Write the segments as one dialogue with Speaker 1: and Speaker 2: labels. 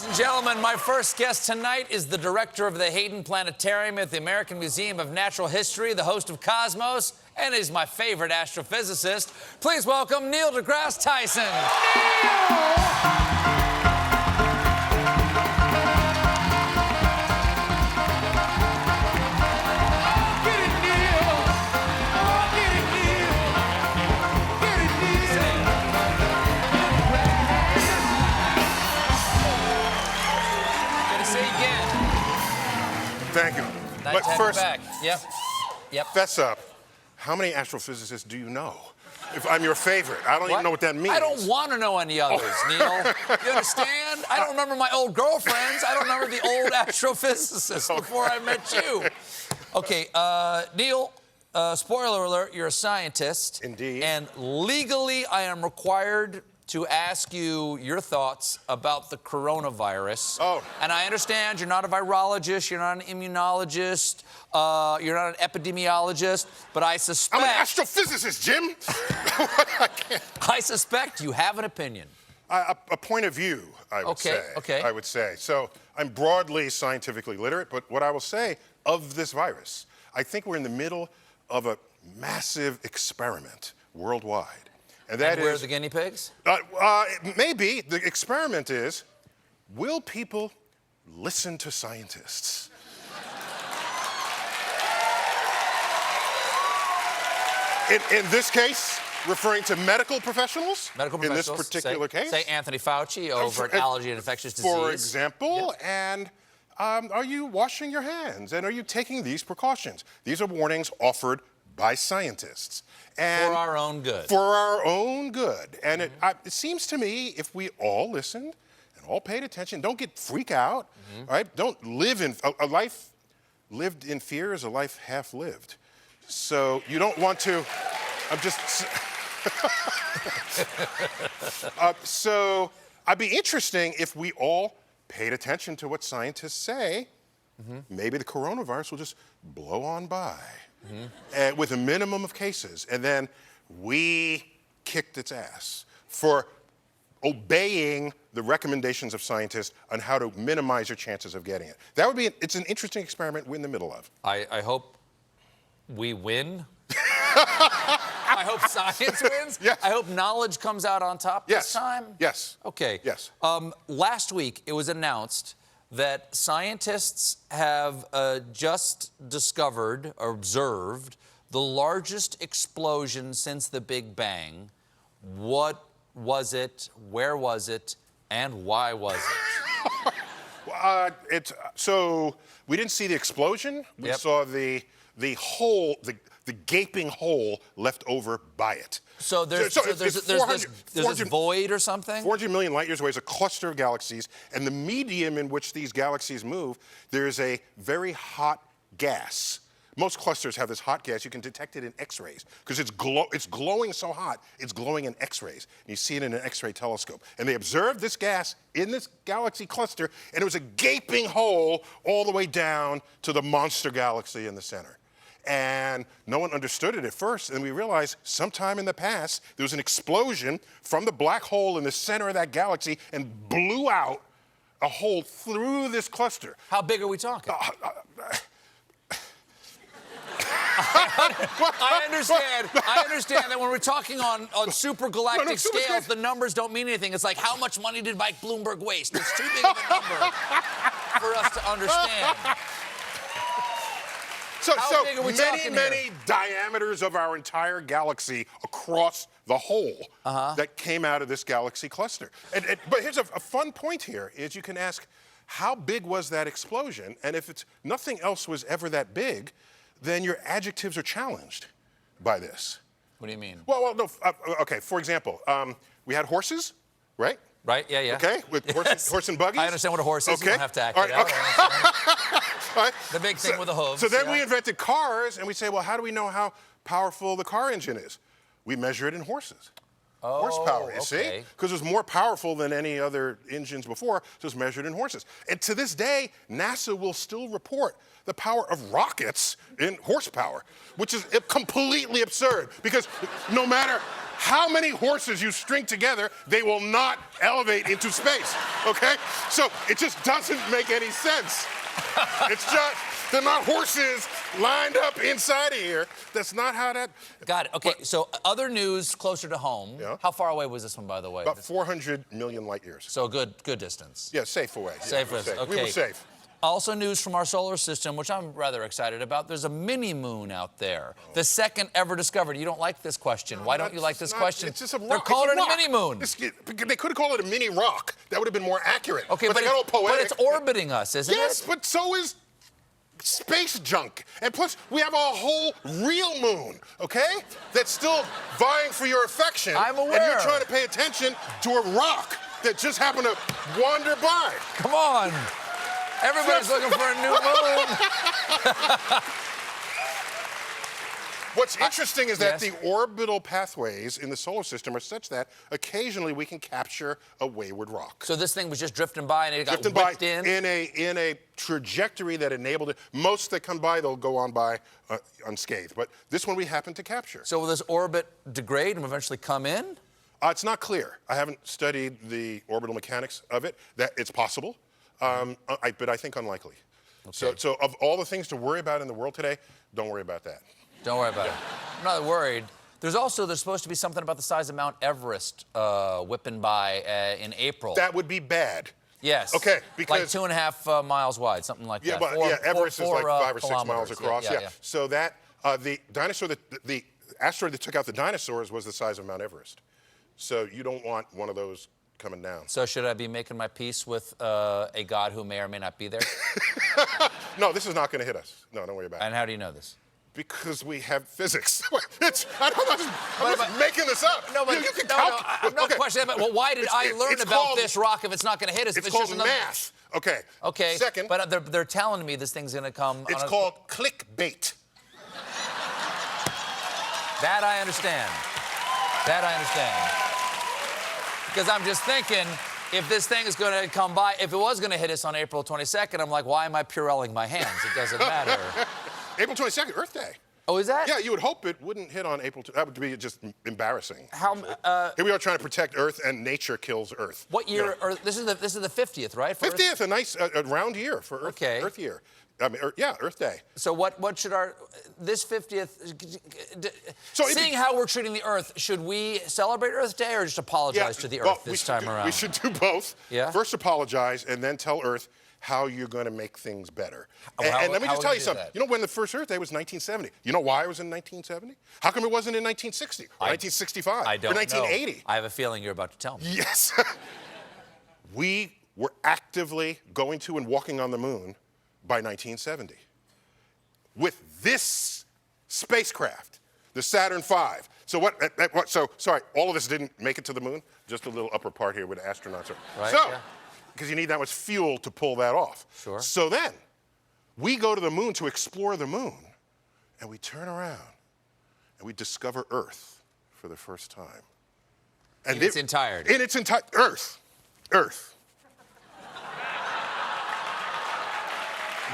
Speaker 1: Ladies and gentlemen, my first guest tonight is the director of the Hayden Planetarium at the American Museum of Natural History, the host of Cosmos, and is my favorite astrophysicist. Please welcome Neil deGrasse Tyson.
Speaker 2: Thank you.
Speaker 1: Nice
Speaker 2: But
Speaker 1: to have
Speaker 2: first,
Speaker 1: you back. Yep.
Speaker 2: fess up. How many astrophysicists do you know? If I'm your favorite, I don't even know what that means.
Speaker 1: I don't want to know any others, Neil. You understand? I don't remember my old girlfriends. I don't remember the old astrophysicists before I met you. Okay, Neil, spoiler alert, you're a scientist.
Speaker 2: Indeed.
Speaker 1: And legally, I am required to ask you your thoughts about the coronavirus.
Speaker 2: Oh.
Speaker 1: And I understand you're not a virologist, you're not an immunologist, you're not an epidemiologist, but I suspect...
Speaker 2: I'm an astrophysicist, Jim!
Speaker 1: I suspect you have an opinion.
Speaker 2: A point of view, I would say.
Speaker 1: Okay.
Speaker 2: I would say. So I'm broadly scientifically literate, but what I will say of this virus, I think we're in the middle of a massive experiment worldwide. And
Speaker 1: where are the guinea pigs?
Speaker 2: Maybe. The experiment is, will people listen to scientists? In this case, referring to medical professionals.
Speaker 1: Medical professionals.
Speaker 2: In this particular case.
Speaker 1: Say Anthony Fauci over at Allergy and Infectious Disease.
Speaker 2: For example, and are you washing your hands? And are you taking these precautions? These are warnings offered by scientists. And
Speaker 1: for our own good.
Speaker 2: For our own good. And it seems to me, if we all listened and all paid attention, don't freak out, right? Don't live in, a life lived in fear is a life half lived. So you don't want to, so it'd be interesting if we all paid attention to what scientists say. Maybe the coronavirus will just blow on by. With a minimum of cases, and then we kicked its ass for obeying the recommendations of scientists on how to minimize your chances of getting it. That would be, it's an interesting experiment we're in the middle of.
Speaker 1: I hope we win. I hope science wins.
Speaker 2: Yes.
Speaker 1: I hope knowledge comes out on top this time.
Speaker 2: Yes.
Speaker 1: Okay.
Speaker 2: Yes.
Speaker 1: Last week, it was announced that scientists have just discovered, or observed, the largest explosion since the Big Bang. What was it, where was it, and why was it?
Speaker 2: So we didn't see the explosion. We saw the hole, the gaping hole left over by it.
Speaker 1: So there's this void or something?
Speaker 2: 400 million light years away is a cluster of galaxies, and the medium in which these galaxies move, there's a very hot gas. Most clusters have this hot gas. You can detect it in X-rays because it's glowing so hot, it's glowing in X-rays. And you see it in an X-ray telescope. And they observed this gas in this galaxy cluster, and it was a gaping hole all the way down to the monster galaxy in the center. And no one understood it at first, and we realized sometime in the past there was an explosion from the black hole in the center of that galaxy and blew out a hole through this cluster.
Speaker 1: How big are we talking? I understand that when we're talking on supergalactic scales, the numbers don't mean anything. It's like, how much money did Mike Bloomberg waste? It's too big of a number for us to understand.
Speaker 2: So many diameters of our entire galaxy across the hole that came out of this galaxy cluster. But here's a fun point here, is you can ask, how big was that explosion? And if nothing else was ever that big, then your adjectives are challenged by this.
Speaker 1: What do you mean?
Speaker 2: Well, no, okay, for example, we had horses, right?
Speaker 1: Right, yeah.
Speaker 2: Okay, with horse and buggies?
Speaker 1: I understand what a horse is.
Speaker 2: Okay.
Speaker 1: You don't have to act
Speaker 2: All
Speaker 1: it
Speaker 2: right,
Speaker 1: out.
Speaker 2: okay. Right.
Speaker 1: The big thing with the hooves.
Speaker 2: So then we invented cars, and we say, well, how do we know how powerful the car engine is? We measure it in horses. Horsepower, you see? Because it was more powerful than any other engines before, so it's measured in horses. And to this day, NASA will still report the power of rockets in horsepower, which is completely absurd, because no matter how many horses you string together, they will not elevate into space, okay? So it just doesn't make any sense. It's just, they're not horses lined up inside of here. That's not how that...
Speaker 1: Got it. Okay, so other news closer to home.
Speaker 2: Yeah.
Speaker 1: How far away was this one, by the way?
Speaker 2: About 400 million light years.
Speaker 1: So good distance.
Speaker 2: Yeah, safe away.
Speaker 1: Safe
Speaker 2: yeah,
Speaker 1: was,
Speaker 2: safe.
Speaker 1: okay.
Speaker 2: We were safe.
Speaker 1: Also news from our solar system, which I'm rather excited about. There's a mini moon out there, the second ever discovered. You don't like this question.
Speaker 2: No,
Speaker 1: Why don't you like this question?
Speaker 2: It's just a rock.
Speaker 1: They're calling it a
Speaker 2: rock.
Speaker 1: mini moon.
Speaker 2: They could have called it a mini rock. That would have been more accurate.
Speaker 1: Okay,
Speaker 2: but they got all poetic.
Speaker 1: But it's orbiting us, isn't it?
Speaker 2: Yes, but so is space junk. And plus, we have a whole real moon, okay? That's still vying for your affection.
Speaker 1: I'm aware.
Speaker 2: And you're trying to pay attention to a rock that just happened to wander by.
Speaker 1: Come on. Everybody's looking for a new moon.
Speaker 2: What's interesting is that
Speaker 1: yes.
Speaker 2: the orbital pathways in the solar system are such that occasionally we can capture a wayward rock.
Speaker 1: So this thing was just drifting by and it got
Speaker 2: Drifting by
Speaker 1: whipped in?
Speaker 2: in a trajectory that enabled it. Most that come by, they'll go on by unscathed. But this one we happened to capture.
Speaker 1: So will this orbit degrade and eventually come in?
Speaker 2: It's not clear. I haven't studied the orbital mechanics of it. That it's possible, but I think unlikely.
Speaker 1: Okay.
Speaker 2: So of all the things to worry about in the world today, don't worry about that.
Speaker 1: Don't worry about it. I'm not worried. There's supposed to be something about the size of Mount Everest whipping by in April.
Speaker 2: That would be bad.
Speaker 1: Yes.
Speaker 2: Okay, because...
Speaker 1: like 2.5 miles wide, something like
Speaker 2: Yeah,
Speaker 1: that.
Speaker 2: but Everest is like 5 or 6 miles
Speaker 1: kilometers.
Speaker 2: across.
Speaker 1: Yeah.
Speaker 2: So that the dinosaur, the asteroid that took out the dinosaurs was the size of Mount Everest. So you don't want one of those coming down.
Speaker 1: So should I be making my peace with a god who may or may not be there?
Speaker 2: No, this is not going to hit us. No, don't worry about it.
Speaker 1: And how do you know this?
Speaker 2: Because we have physics. I'm just making this up.
Speaker 1: No, but
Speaker 2: you can
Speaker 1: I'm not questioning that. Well, why did I learn about this rock if it's not going to hit us?
Speaker 2: It's
Speaker 1: if
Speaker 2: called
Speaker 1: just another...
Speaker 2: math. Okay.
Speaker 1: Okay.
Speaker 2: Second.
Speaker 1: But they're telling me this thing's going to come.
Speaker 2: It's called clickbait.
Speaker 1: That I understand. That I understand. Because I'm just thinking, if this thing is going to come by, if it was going to hit us on April 22nd, I'm like, why am I Purelling my hands? It doesn't matter.
Speaker 2: April 22nd, Earth Day.
Speaker 1: Oh, is that?
Speaker 2: Yeah, you would hope it wouldn't hit on April 2nd. That would be just embarrassing.
Speaker 1: How?
Speaker 2: Here we are trying to protect Earth, and nature kills Earth.
Speaker 1: What year? Or this is the 50th, right?
Speaker 2: 50th, a nice round year for Earth.
Speaker 1: Okay.
Speaker 2: Earth year. I mean, Earth Day.
Speaker 1: So what should this 50th?
Speaker 2: So
Speaker 1: seeing how we're treating the Earth, should we celebrate Earth Day or just apologize to the Earth this time around?
Speaker 2: We should do both.
Speaker 1: Yeah.
Speaker 2: First apologize, and then tell Earth how you're going to make things better.
Speaker 1: Well,
Speaker 2: and let me just tell you something.
Speaker 1: That?
Speaker 2: You know when the first Earth Day was 1970? You know why it was in 1970? How come it wasn't in 1960 or 1965
Speaker 1: I don't
Speaker 2: or 1980?
Speaker 1: know. I have a feeling you're about to tell me.
Speaker 2: Yes. We were actively going to and walking on the moon by 1970. With this spacecraft, the Saturn V. So sorry, all of us didn't make it to the moon. Just a little upper part here where the astronauts are.
Speaker 1: Right,
Speaker 2: so,
Speaker 1: yeah.
Speaker 2: Because you need that much fuel to pull that off.
Speaker 1: Sure.
Speaker 2: So then, we go to the moon to explore the moon, and we turn around, and we discover Earth for the first time. And
Speaker 1: In its entirety.
Speaker 2: In its entirety. Earth.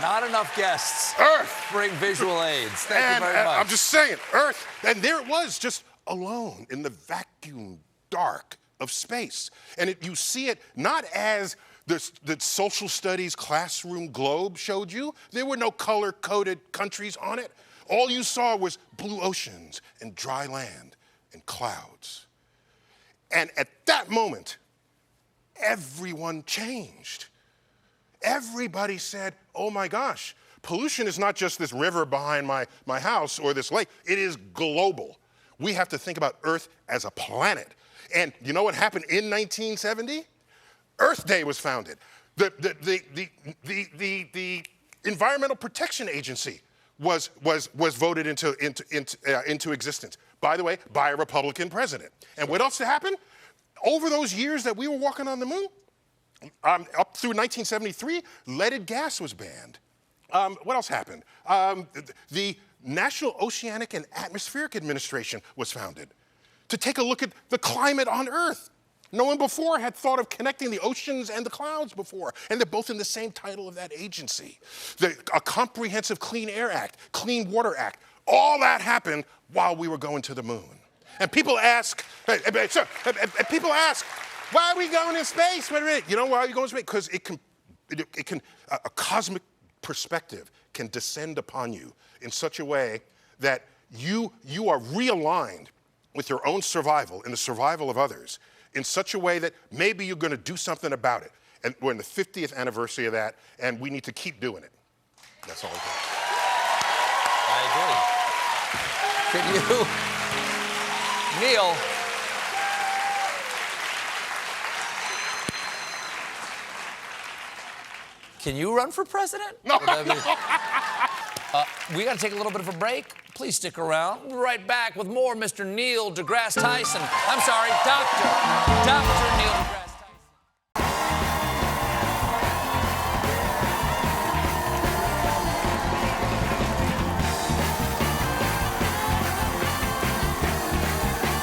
Speaker 1: Not enough guests.
Speaker 2: Earth.
Speaker 1: Bring visual aids. Thank you very much.
Speaker 2: I'm just saying, Earth. And there it was, just alone in the vacuum dark of space. And you see it not as the social studies classroom globe showed you. There were no color-coded countries on it. All you saw was blue oceans and dry land and clouds. And at that moment, everyone changed. Everybody said, oh my gosh, pollution is not just this river behind my house or this lake. It is global. We have to think about Earth as a planet. And you know what happened in 1970? Earth Day was founded. The Environmental Protection Agency was voted into existence. By the way, by a Republican president. And what else happened? Over those years that we were walking on the moon, up through 1973, leaded gas was banned. What else happened? The National Oceanic and Atmospheric Administration was founded to take a look at the climate on Earth. No one before had thought of connecting the oceans and the clouds before, and they're both in the same title of that agency. A Comprehensive Clean Air Act, Clean Water Act, all that happened while we were going to the moon. And people ask, people ask, why are we going in space? You know why are you going in space? Because a cosmic perspective can descend upon you in such a way that you are realigned with your own survival and the survival of others in such a way that maybe you're going to do something about it. And we're in the 50th anniversary of that, and we need to keep doing it. That's all I got.
Speaker 1: I agree. Can you, Neil, can you run for president?
Speaker 2: No.
Speaker 1: We got to take a little bit of a break. Please stick around. We'll be right back with more Mr. Neil deGrasse Tyson. I'm sorry, Dr. Neil deGrasse.